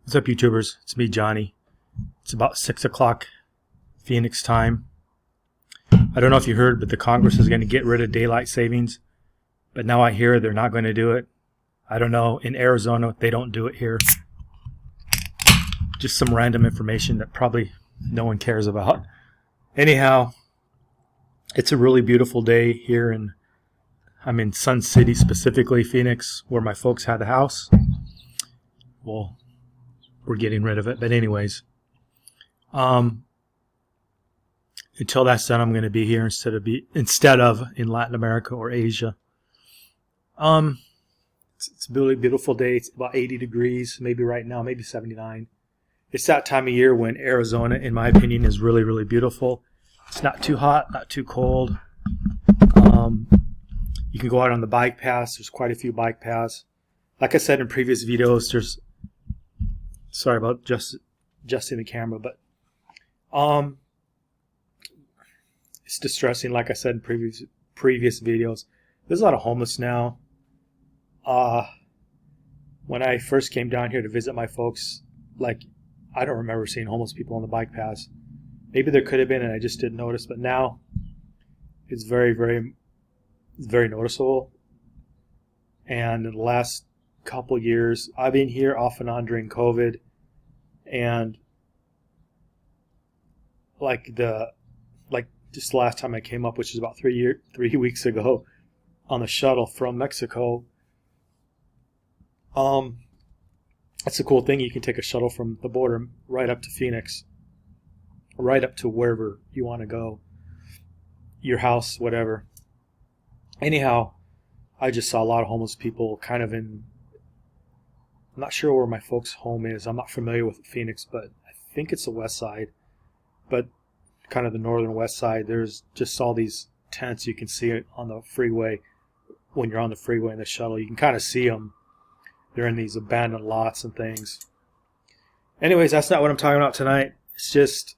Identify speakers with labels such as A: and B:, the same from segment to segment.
A: What's up, YouTubers? It's me, Johnny. It's about 6 o'clock Phoenix time. I don't know if you heard, but the Congress is going to get rid of daylight savings. But now I hear they're not going to do it. I don't know. In Arizona, they don't do it here. Just some random information that probably no one cares about. Anyhow, it's a really beautiful day here I'm in Sun City, specifically Phoenix, where my folks had a house. Well, we're getting rid of it, but anyways, until that's done, I'm going to be here instead of in Latin America or Asia. It's a really beautiful day. It's about 80 degrees, maybe right now, maybe 79. It's that time of year when Arizona, in my opinion, is really, really beautiful. It's not too hot, not too cold. You can go out on the bike paths. There's quite a few bike paths. Like I said in previous videos, sorry about adjusting the camera, but it's distressing. Like I said in previous videos, there's a lot of homeless now. When I first came down here to visit my folks, I don't remember seeing homeless people on the bike paths. Maybe there could have been and I just didn't notice, but now it's very, very, very noticeable. And in the last couple years, I've been here off and on during COVID, and just the last time I came up, which is about 3 weeks ago, on the shuttle from Mexico. That's a cool thing. You can take a shuttle from the border right up to Phoenix, right up to wherever you want to go, your house, whatever. Anyhow, I just saw a lot of homeless people I'm not sure where my folks' home is. I'm not familiar with Phoenix, but I think it's the west side, but kind of the northern west side. There's just all these tents you can see on the freeway. When you're on the freeway in the shuttle, you can kind of see them. They're in these abandoned lots and things. Anyways, that's not what I'm talking about tonight. It's just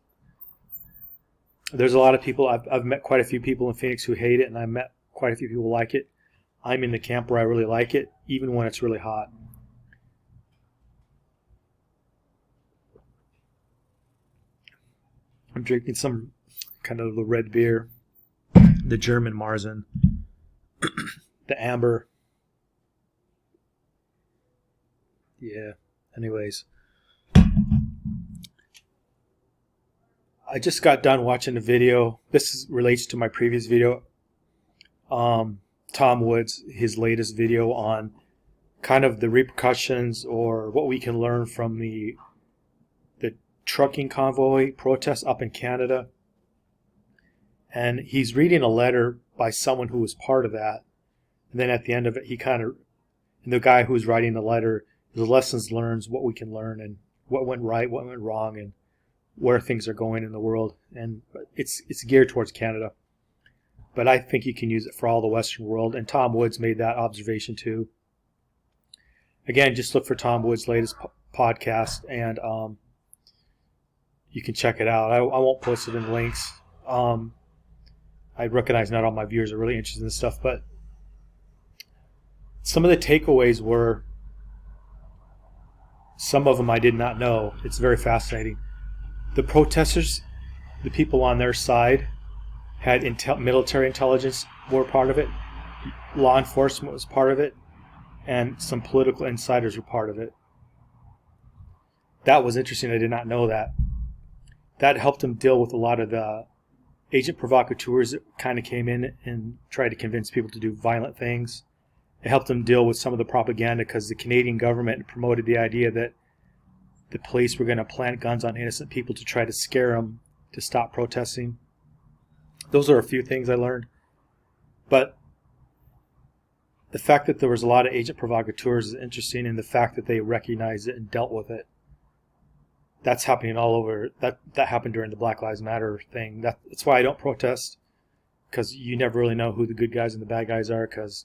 A: there's a lot of people. I've met quite a few people in Phoenix who hate it, and I've met quite a few people who like it. I'm in the camp where I really like it, even when it's really hot. I'm drinking some kind of the red beer, the German Marzen, the amber. Yeah, anyways. I just got done watching a video. Relates to my previous video. Tom Woods, his latest video on kind of the repercussions or what we can learn from the trucking convoy protests up in Canada. And he's reading a letter by someone who was part of that. And then at the end of it, and the guy who's writing the letter, the lessons learned, what we can learn, and what went right, what went wrong, and where things are going in the world. And it's geared towards Canada. But I think you can use it for all the Western world. And Tom Woods made that observation too. Again, just look for Tom Woods' latest podcast, and you can check it out. I won't post it in links. I recognize not all my viewers are really interested in this stuff, but some of the takeaways were, some of them I did not know. It's very fascinating. The protesters, the people on their side, had military intelligence were part of it, law enforcement was part of it, and some political insiders were part of it. That was interesting. I did not know that. That helped them deal with a lot of the agent provocateurs that kind of came in and tried to convince people to do violent things. It helped them deal with some of the propaganda, because the Canadian government promoted the idea that the police were going to plant guns on innocent people to try to scare them to stop protesting. Those are a few things I learned. But the fact that there was a lot of agent provocateurs is interesting, and the fact that they recognized it and dealt with it. That's happening all over. That happened during the Black Lives Matter thing. That's why I don't protest, because you never really know who the good guys and the bad guys are, because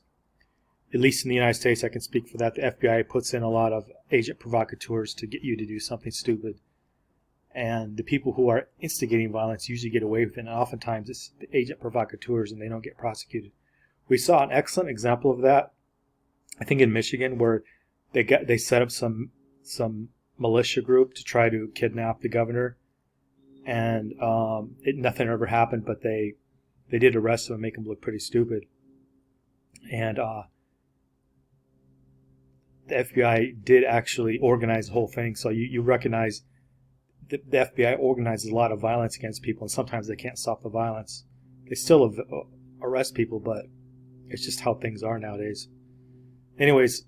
A: at least in the United States, I can speak for that, the FBI puts in a lot of agent provocateurs to get you to do something stupid. And the people who are instigating violence usually get away with it, and oftentimes it's the agent provocateurs and they don't get prosecuted. We saw an excellent example of that, I think in Michigan, where they set up some militia group to try to kidnap the governor, and nothing ever happened. But they did arrest him and make him look pretty stupid. And the FBI did actually organize the whole thing. So you recognize the FBI organizes a lot of violence against people, and sometimes they can't stop the violence. They still arrest people, but it's just how things are nowadays. Anyways,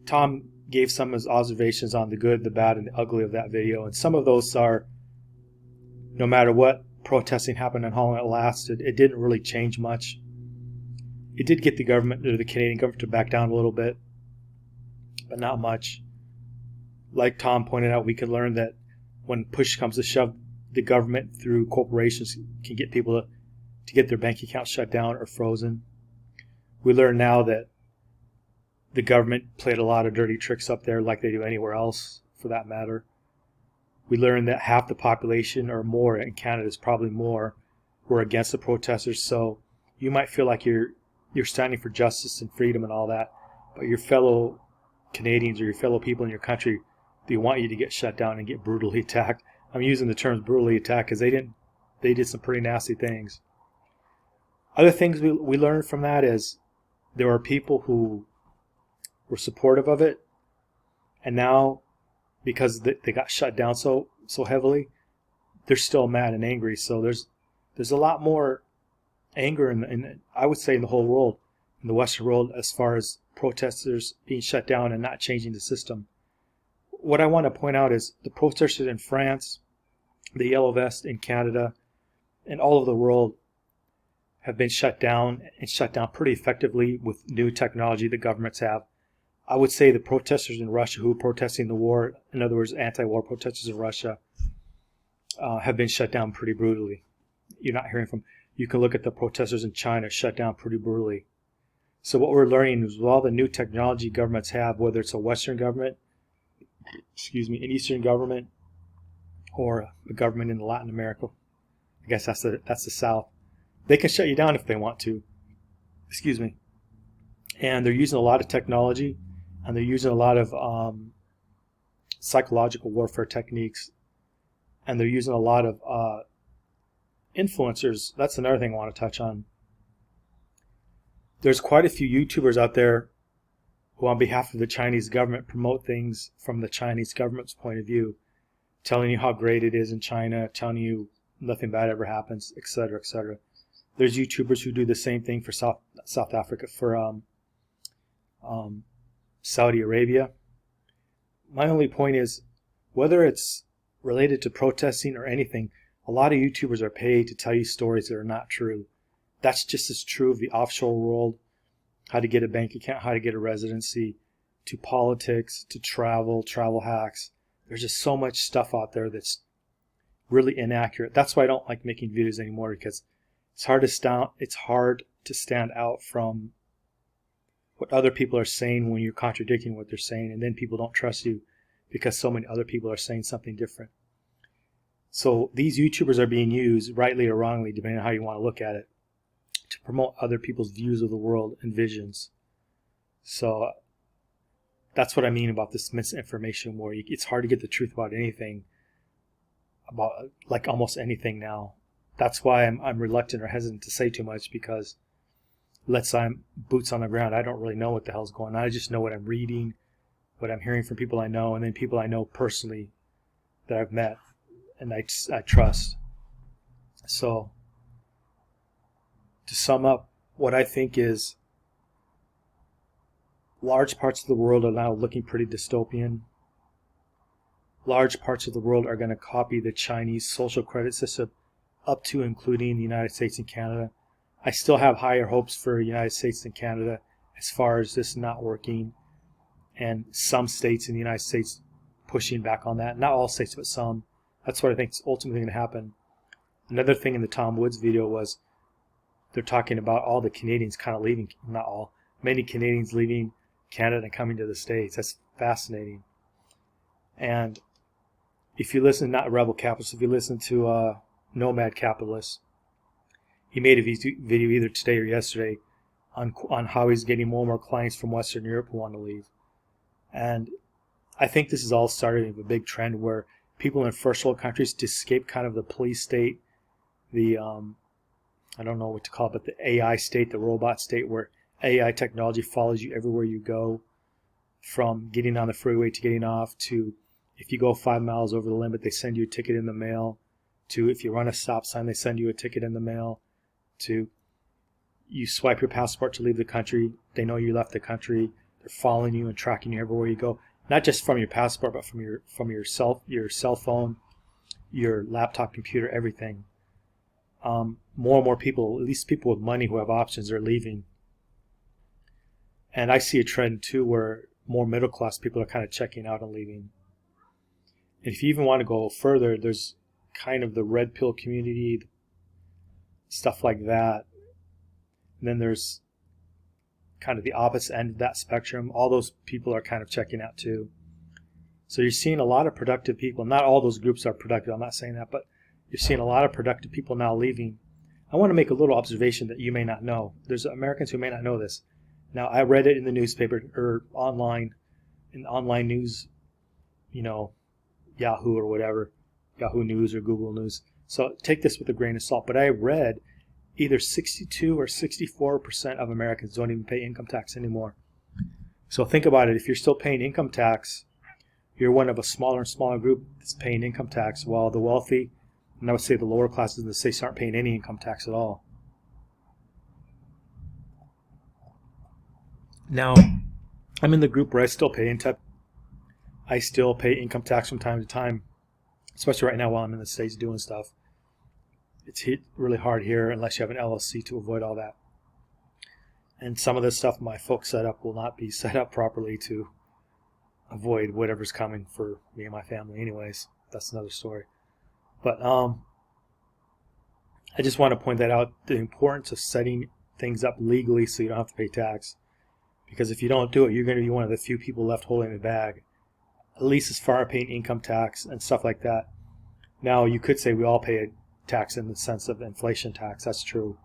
A: Tom gave some of his observations on the good, the bad, and the ugly of that video. And some of those are, no matter what protesting happened in how long it lasted, it didn't really change much. It did get the government, or the Canadian government, to back down a little bit, but not much. Like Tom pointed out, we can learn that when push comes to shove, the government through corporations can get people to get their bank accounts shut down or frozen. We learn now that the government played a lot of dirty tricks up there, like they do anywhere else, for that matter. We learned that half the population or more in Canada, is probably more, were against the protesters. So you might feel like you're standing for justice and freedom and all that, but your fellow Canadians or your fellow people in your country, they want you to get shut down and get brutally attacked. I'm using the terms brutally attacked because they did some pretty nasty things. Other things we learned from that is there are people who were supportive of it, and now because they got shut down so heavily, they're still mad and angry. So there's a lot more anger in I would say in the whole world, in the Western world, as far as protesters being shut down and not changing the system. What I want to point out is the protesters in France, the Yellow Vest in Canada, and all over the world have been shut down, and shut down pretty effectively with new technology that governments have. I would say the protesters in Russia who are protesting the war, in other words, anti-war protesters in Russia, have been shut down pretty brutally. You're not hearing from. You can look at the protesters in China, shut down pretty brutally. So what we're learning is with all the new technology governments have, whether it's a Western government, an Eastern government, or a government in Latin America, I guess that's the South, they can shut you down if they want to. And they're using a lot of technology, and they're using a lot of psychological warfare techniques, and they're using a lot of influencers. That's another thing I want to touch on. There's quite a few YouTubers out there who, on behalf of the Chinese government, promote things from the Chinese government's point of view, telling you how great it is in China, telling you nothing bad ever happens, etc., etc. There's YouTubers who do the same thing for South Africa, for Saudi Arabia. My only point is, whether it's related to protesting or anything, a lot of YouTubers are paid to tell you stories that are not true. That's just as true of the offshore world, how to get a bank account, how to get a residency, to politics, to travel hacks. There's just so much stuff out there that's really inaccurate. That's why I don't like making videos anymore, because it's hard to stand out from what other people are saying when you're contradicting what they're saying, and then people don't trust you because so many other people are saying something different. So these YouTubers are being used, rightly or wrongly, depending on how you want to look at it, to promote other people's views of the world and visions. So that's what I mean about this misinformation war. It's hard to get the truth about anything, about like almost anything now. That's why I'm reluctant or hesitant to say too much, because let's say I'm boots on the ground. I don't really know what the hell's going on. I just know what I'm reading, what I'm hearing from people I know, and then people I know personally that I've met and I trust. So to sum up, what I think is large parts of the world are now looking pretty dystopian. Large parts of the world are going to copy the Chinese social credit system, up to including the United States and Canada. I still have higher hopes for the United States and Canada as far as this not working, and some states in the United States pushing back on that. Not all states, but some. That's what I think is ultimately going to happen. Another thing in the Tom Woods video was they're talking about all the Canadians kind of leaving, not all, many Canadians leaving Canada and coming to the States. That's fascinating. And if you listen, not Rebel Capitalist, if you listen to Nomad Capitalist, he made a video either today or yesterday on how he's getting more and more clients from Western Europe who want to leave. And I think this is all starting of a big trend where people in first world countries to escape kind of the police state, the I don't know what to call it, but the AI state, the robot state, where AI technology follows you everywhere you go, from getting on the freeway to getting off, to if you go 5 miles over the limit, they send you a ticket in the mail, to if you run a stop sign, they send you a ticket in the mail, to you swipe your passport to leave the country, they know you left the country, they're following you and tracking you everywhere you go, not just from your passport, but from your cell phone, your laptop, computer, everything. More and more people, at least people with money who have options, are leaving. And I see a trend too where more middle class people are kind of checking out and leaving. And if you even want to go further, there's kind of the red pill community, stuff like that. And then there's kind of the opposite end of that spectrum. All those people are kind of checking out too. So you're seeing a lot of productive people. Not all those groups are productive, I'm not saying that, but you're seeing a lot of productive people now leaving. I want to make a little observation that you may not know. There's Americans who may not know this. Now, I read it in the newspaper or online, in online news, Yahoo or whatever, Yahoo News or Google News. So take this with a grain of salt. But I read either 62 or 64% of Americans don't even pay income tax anymore. So think about it. If you're still paying income tax, you're one of a smaller and smaller group that's paying income tax, while the wealthy, and I would say the lower classes in the States, aren't paying any income tax at all. Now, I'm in the group where I still pay income tax from time to time, especially right now while I'm in the States doing stuff. It's hit really hard here unless you have an LLC to avoid all that. And some of the stuff my folks set up will not be set up properly to avoid whatever's coming for me and my family anyways. That's another story. But I just want to point that out, the importance of setting things up legally so you don't have to pay tax. Because if you don't do it, you're going to be one of the few people left holding the bag, at least as far as paying income tax and stuff like that. Now, you could say we all pay a tax in the sense of inflation tax. That's true.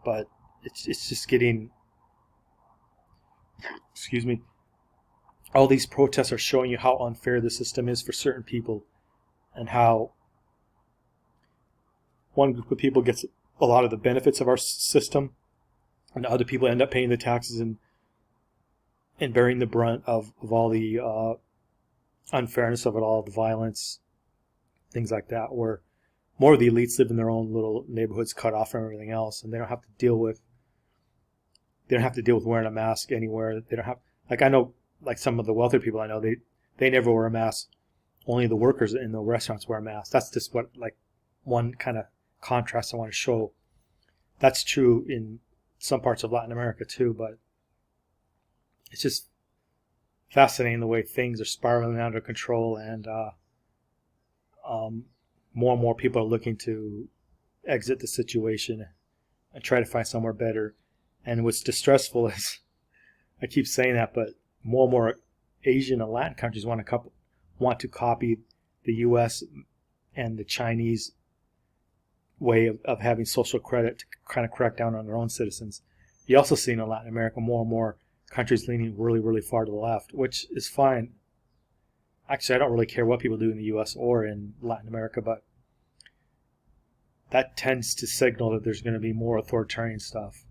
A: But it's just getting, all these protests are showing you how unfair the system is for certain people, and how one group of people gets a lot of the benefits of our system, and other people end up paying the taxes and bearing the brunt of all the unfairness of it all, the violence, things like that, where more of the elites live in their own little neighborhoods cut off from everything else, and they don't have to deal with wearing a mask anywhere. They don't have, like, I know, like some of the wealthier people I know, they never wear a mask. Only the workers in the restaurants wear a mask. That's just what, like, one kind of contrast I want to show. That's true in some parts of Latin America too, but it's just fascinating the way things are spiraling out of control, and more and more people are looking to exit the situation and try to find somewhere better. And what's distressful is, I keep saying that, but more and more Asian and Latin countries want to copy the U.S. and the Chinese way of having social credit to kind of crack down on their own citizens. You also see in Latin America more and more countries leaning really, really far to the left, which is fine. Actually, I don't really care what people do in the U.S. or in Latin America, but that tends to signal that there's going to be more authoritarian stuff.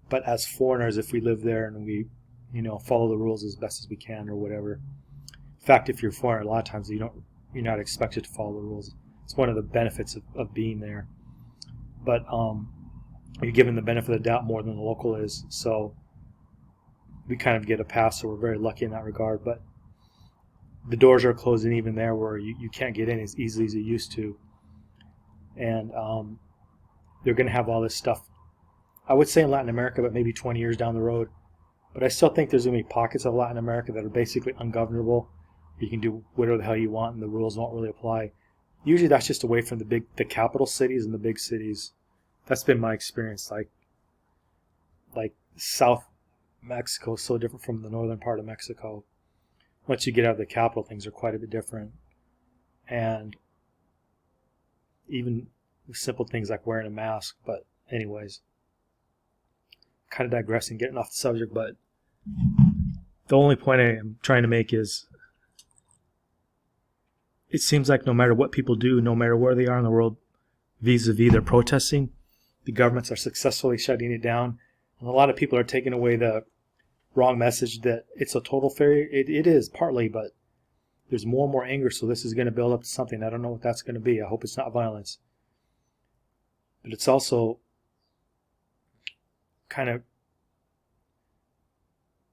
A: But as foreigners, if we live there and we, follow the rules as best as we can or whatever. In fact, if you're foreign, a lot of times you're not expected to follow the rules. It's one of the benefits of being there. But you're given the benefit of the doubt more than the local is, so we kind of get a pass, so we're very lucky in that regard. But the doors are closing even there, where you can't get in as easily as you used to. And they're going to have all this stuff, I would say in Latin America, but maybe 20 years down the road. But I still think there's going to be pockets of Latin America that are basically ungovernable. You can do whatever the hell you want and the rules won't really apply. Usually that's just away from the capital cities and the big cities. That's been my experience. Like South Mexico is so different from the northern part of Mexico. Once you get out of the capital, things are quite a bit different. And even simple things like wearing a mask. But anyways, kind of digressing, getting off the subject, but The only point I am trying to make is it seems like no matter what people do, no matter where they are in the world, vis-a-vis their protesting, the governments are successfully shutting it down. And a lot of people are taking away the wrong message that it's a total failure. It is partly, but there's more and more anger, so this is going to build up to something. I don't know what that's going to be. I hope it's not violence. But it's also kind of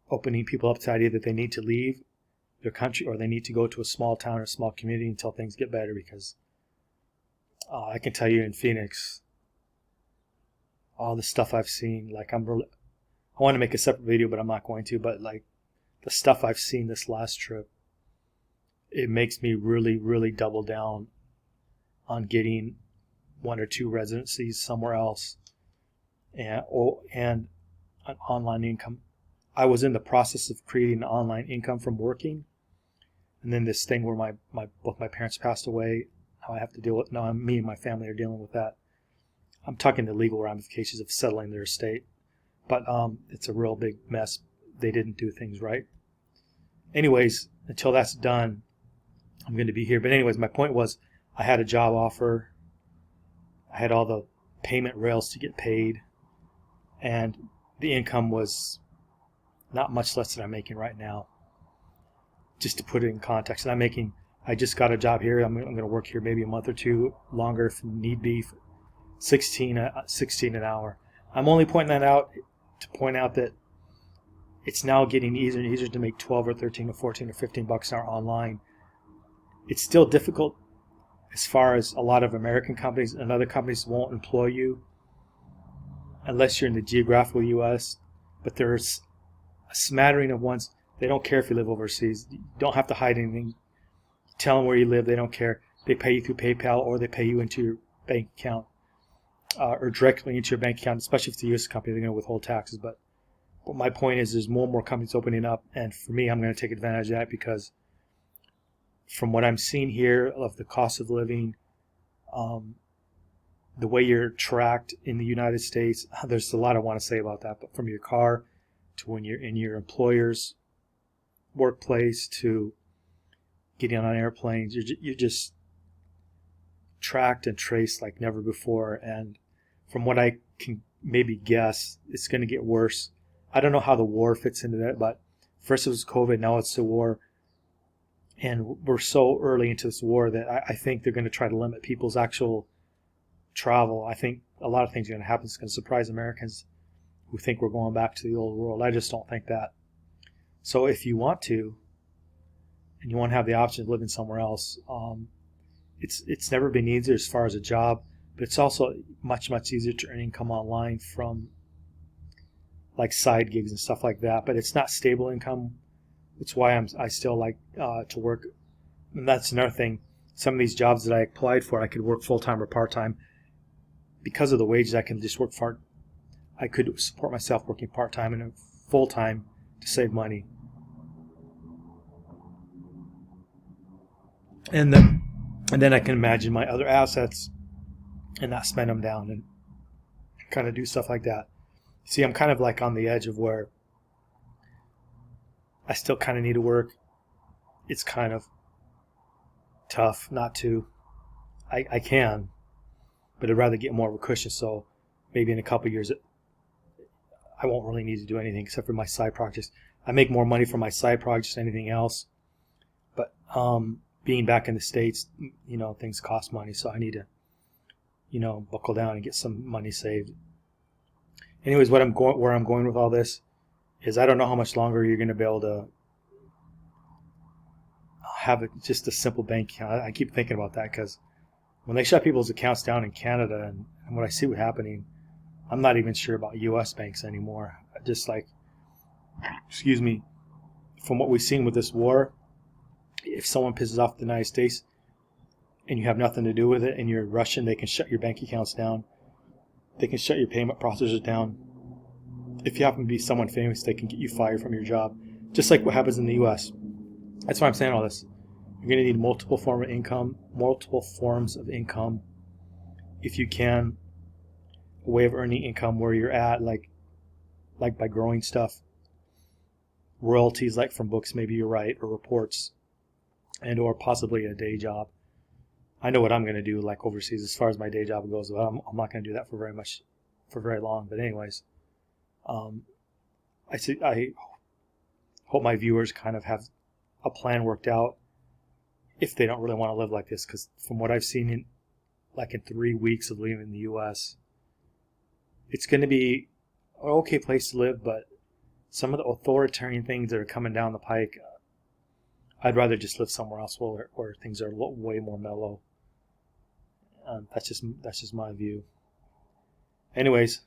A: opening people up to the idea that they need to leave their country or they need to go to a small town or a small community until things get better, because I can tell you in Phoenix, all the stuff I've seen, like I want to make a separate video, but I'm not going to, but like the stuff I've seen this last trip, it makes me really, really double down on getting 1 or 2 residencies somewhere else and an online income. I was in the process of creating an online income from working, and then this thing where both my parents passed away, how I have to deal with, now me and my family are dealing with that. I'm talking the legal ramifications of settling their estate, but it's a real big mess. They didn't do things right. Anyways, until that's done, I'm going to be here. But anyways, my point was I had a job offer. I had all the payment rails to get paid, and the income was not much less than I'm making right now. Just to put it in context, and I just got a job here. I'm going to work here maybe a month or 2 longer if need be. 16 an hour. I'm only pointing that out to point out that it's now getting easier and easier to make 12 or 13 or 14 or 15 bucks an hour online. It's still difficult as far as a lot of American companies and other companies won't employ you unless you're in the geographical U.S. But there's a smattering of ones. They don't care if you live overseas. You don't have to hide anything. Tell them where you live. They don't care. They pay you through PayPal or they pay you into your bank account. Or directly into your bank account, especially if it's a U.S. company, they're going to withhold taxes. But my point is there's more and more companies opening up, and for me, I'm going to take advantage of that because from what I'm seeing here of the cost of living, the way you're tracked in the United States, there's a lot I want to say about that, but from your car to when you're in your employer's workplace to getting on airplanes, you're just tracked and traced like never before. And from what I can maybe guess, it's going to get worse. I don't know how the war fits into that, but first it was COVID, now it's the war. And we're so early into this war that I think they're going to try to limit people's actual travel. I think a lot of things are going to happen. It's going to surprise Americans who think we're going back to the old world. I just don't think that. So if you want to, and you want to have the option of living somewhere else, it's never been easier as far as a job, but it's also much easier to earn income online from like side gigs and stuff like that. But it's not stable income. It's why I still like to work. And that's another thing. Some of these jobs that I applied for, I could work full-time or part-time. Because of the wages, I can just work I could support myself working part-time and full-time to save money. And then I can imagine my other assets and not spend them down and kind of do stuff like that. See, I'm kind of like on the edge of where I still kind of need to work. It's kind of tough not to. I can, but I'd rather get more of a cushion, so maybe in a couple of years I won't really need to do anything except for my side projects. I make more money from my side projects than anything else, but being back in the States, things cost money, so I need to, buckle down and get some money saved. Anyways, where I'm going with all this is I don't know how much longer you're going to be able to have just a simple bank account. I keep thinking about that because when they shut people's accounts down in Canada and what I see what's happening, I'm not even sure about U.S. banks anymore. Just like, excuse me, from what we've seen with this war, if someone pisses off the United States and you have nothing to do with it and you're Russian, they can shut your bank accounts down. They can shut your payment processors down. If you happen to be someone famous, they can get you fired from your job. Just like what happens in the U.S. That's why I'm saying all this. You're going to need multiple forms of income. If you can, a way of earning income where you're at, like by growing stuff. royalties like from books maybe you write or reports, and or possibly a day job. I know what I'm going to do like overseas as far as my day job goes, but I'm not going to do that for very long. But anyways, I hope my viewers kind of have a plan worked out if they don't really want to live like this, because from what I've seen in 3 weeks of leaving the U.S., it's going to be an okay place to live, but some of the authoritarian things that are coming down the pike, I'd rather just live somewhere else where things are way more mellow. That's just my view. Anyways,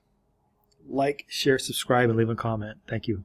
A: like, share, subscribe, and leave a comment. Thank you.